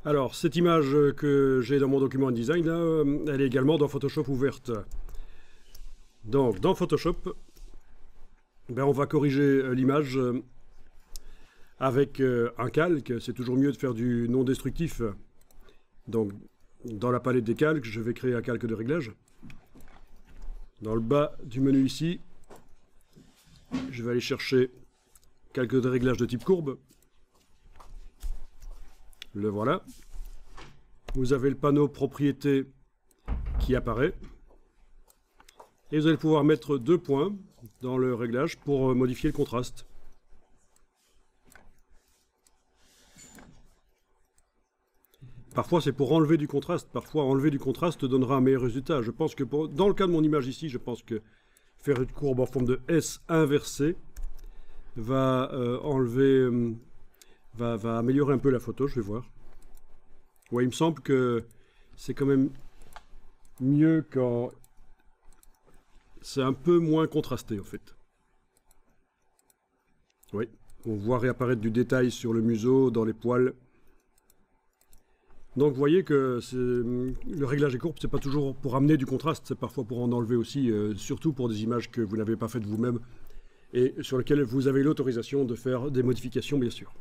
Alors, cette image que j'ai dans mon document InDesign, là, elle est également dans Photoshop ouverte. Donc, dans Photoshop, ben, on va corriger l'image avec un calque. C'est toujours mieux de faire du non destructif. Donc, dans la palette des calques, je vais créer un calque de réglage. Dans le bas du menu ici, je vais aller chercher calque de réglage de type courbe. Le voilà. Vous avez le panneau propriétés qui apparaît. Et vous allez pouvoir mettre 2 points dans le réglage pour modifier le contraste. Parfois c'est pour enlever du contraste. Parfois enlever du contraste donnera un meilleur résultat. Je pense que dans le cas de mon image ici, je pense que faire une courbe en forme de S inversée va va améliorer un peu la photo, je vais voir. Ouais, il me semble que c'est quand même mieux quand c'est un peu moins contrasté en fait. Oui, on voit réapparaître du détail sur le museau, dans les poils. Donc vous voyez que le réglage des courbes, c'est pas toujours pour amener du contraste, c'est parfois pour en enlever aussi, surtout pour des images que vous n'avez pas faites vous-même et sur lesquelles vous avez l'autorisation de faire des modifications, bien sûr.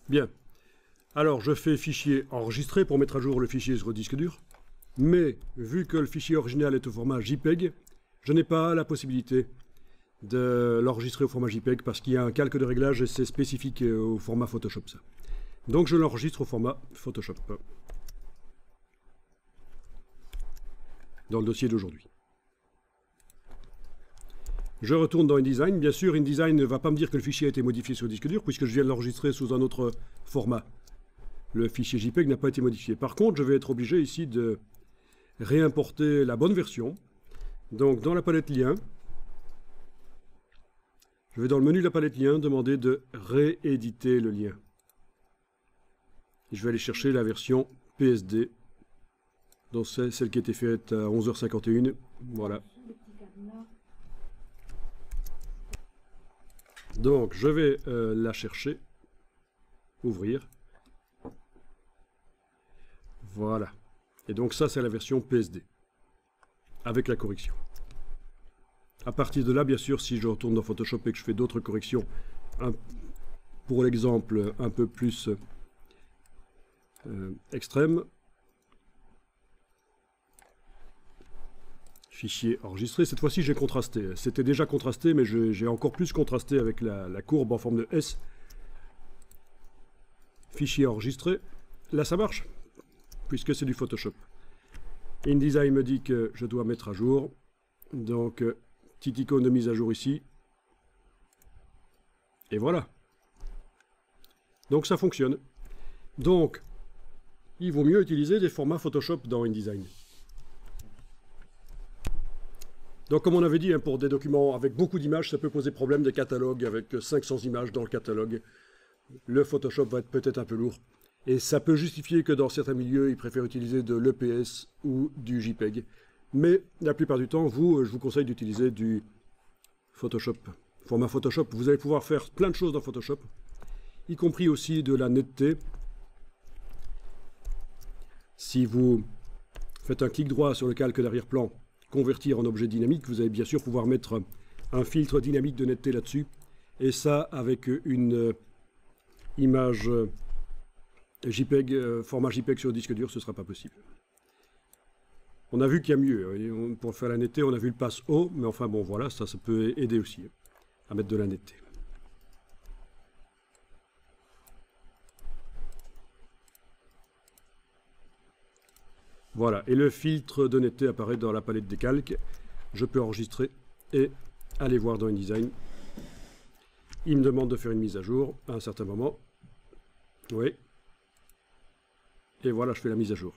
Bien. Alors, je fais fichier enregistré pour mettre à jour le fichier sur le disque dur. Mais, vu que le fichier original est au format JPEG, je n'ai pas la possibilité de l'enregistrer au format JPEG parce qu'il y a un calque de réglage et c'est spécifique au format Photoshop, ça. Donc, je l'enregistre au format Photoshop. Dans le dossier d'aujourd'hui. Je retourne dans InDesign. Bien sûr, InDesign ne va pas me dire que le fichier a été modifié sur le disque dur, puisque je viens de l'enregistrer sous un autre format. Le fichier JPEG n'a pas été modifié. Par contre, je vais être obligé ici de réimporter la bonne version. Donc, dans la palette lien, je vais dans le menu de la palette lien demander de rééditer le lien. Je vais aller chercher la version PSD. Donc, c'est celle qui a été faite à 11h51. Voilà. Donc, je vais la chercher, ouvrir. Voilà. Et donc ça, c'est la version PSD, avec la correction. À partir de là, bien sûr, si je retourne dans Photoshop et que je fais d'autres corrections, pour l'exemple un peu plus extrême, fichier enregistré. Cette fois-ci, j'ai contrasté. C'était déjà contrasté, mais j'ai encore plus contrasté avec la courbe en forme de S. Fichier enregistré. Là, ça marche, puisque c'est du Photoshop. InDesign me dit que je dois mettre à jour. Donc, petite icône de mise à jour ici. Et voilà. Donc, ça fonctionne. Donc, il vaut mieux utiliser des formats Photoshop dans InDesign. Donc, comme on avait dit, pour des documents avec beaucoup d'images, ça peut poser problème de catalogue avec 500 images dans le catalogue. Le Photoshop va être peut-être un peu lourd. Et ça peut justifier que dans certains milieux, ils préfèrent utiliser de l'EPS ou du JPEG. Mais la plupart du temps, je vous conseille d'utiliser du Photoshop. Format Photoshop, vous allez pouvoir faire plein de choses dans Photoshop, y compris aussi de la netteté. Si vous faites un clic droit sur le calque d'arrière-plan, convertir en objet dynamique, vous allez bien sûr pouvoir mettre un filtre dynamique de netteté là-dessus. Et ça, avec une image JPEG, format JPEG sur le disque dur, ce ne sera pas possible. On a vu qu'il y a mieux. Pour faire la netteté, on a vu le pass haut, mais enfin bon, voilà, ça peut aider aussi à mettre de la netteté. Voilà, et le filtre de netteté apparaît dans la palette des calques. Je peux enregistrer et aller voir dans InDesign. Il me demande de faire une mise à jour à un certain moment. Oui. Et voilà, je fais la mise à jour.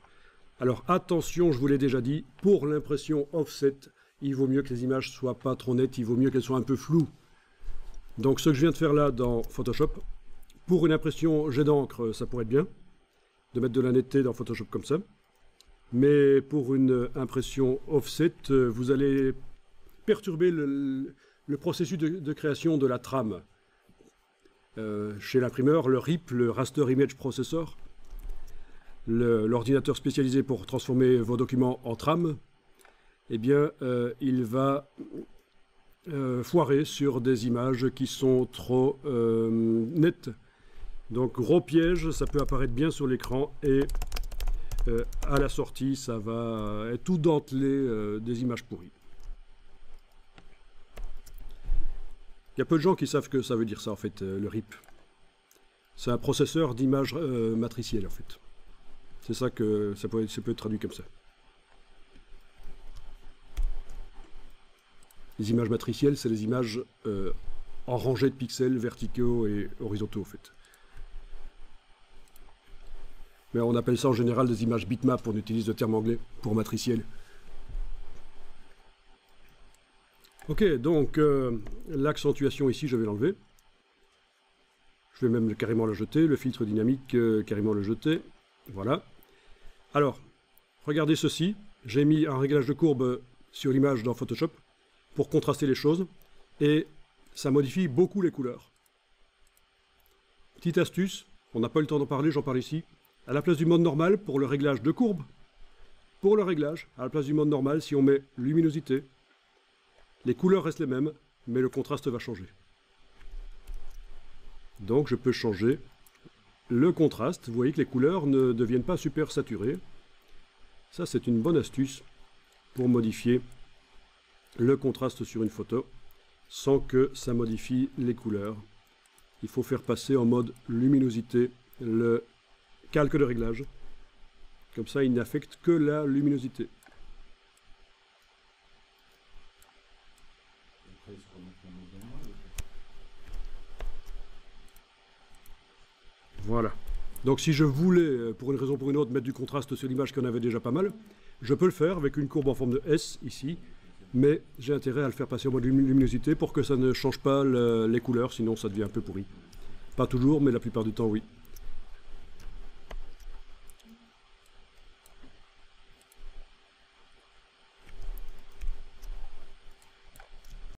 Alors attention, je vous l'ai déjà dit, pour l'impression offset, il vaut mieux que les images soient pas trop nettes, il vaut mieux qu'elles soient un peu floues. Donc ce que je viens de faire là dans Photoshop, pour une impression jet d'encre, ça pourrait être bien, de mettre de la netteté dans Photoshop comme ça. Mais pour une impression offset, vous allez perturber le processus de création de la trame. chez l'imprimeur, le RIP, le Raster Image Processor, l'ordinateur spécialisé pour transformer vos documents en trame, eh bien, il va foirer sur des images qui sont trop nettes. Donc, gros piège, ça peut apparaître bien sur l'écran et à la sortie, ça va être tout dentelé des images pourries. Il y a peu de gens qui savent que ça veut dire ça, en fait, le RIP. C'est un processeur d'image matricielle, en fait. C'est ça que ça peut être traduit comme ça. Les images matricielles, c'est les images en rangées de pixels verticaux et horizontaux, en fait. Mais on appelle ça en général des images bitmap, on utilise le terme anglais pour matriciel. Ok, donc l'accentuation ici, je vais l'enlever. Je vais même carrément la jeter, le filtre dynamique, carrément le jeter. Voilà. Alors, regardez ceci. J'ai mis un réglage de courbe sur l'image dans Photoshop pour contraster les choses. Et ça modifie beaucoup les couleurs. Petite astuce, on n'a pas eu le temps d'en parler, j'en parle ici. À la place du mode normal, pour le réglage de courbe, pour le réglage, à la place du mode normal, si on met luminosité, les couleurs restent les mêmes, mais le contraste va changer. Donc je peux changer le contraste. Vous voyez que les couleurs ne deviennent pas super saturées. Ça, c'est une bonne astuce pour modifier le contraste sur une photo sans que ça modifie les couleurs. Il faut faire passer en mode luminosité le calque de réglage. Comme ça, il n'affecte que la luminosité. Voilà. Donc si je voulais, pour une raison ou pour une autre, mettre du contraste sur l'image qu'on avait déjà pas mal, je peux le faire avec une courbe en forme de S, ici, mais j'ai intérêt à le faire passer en mode luminosité pour que ça ne change pas les couleurs, sinon ça devient un peu pourri. Pas toujours, mais la plupart du temps, oui.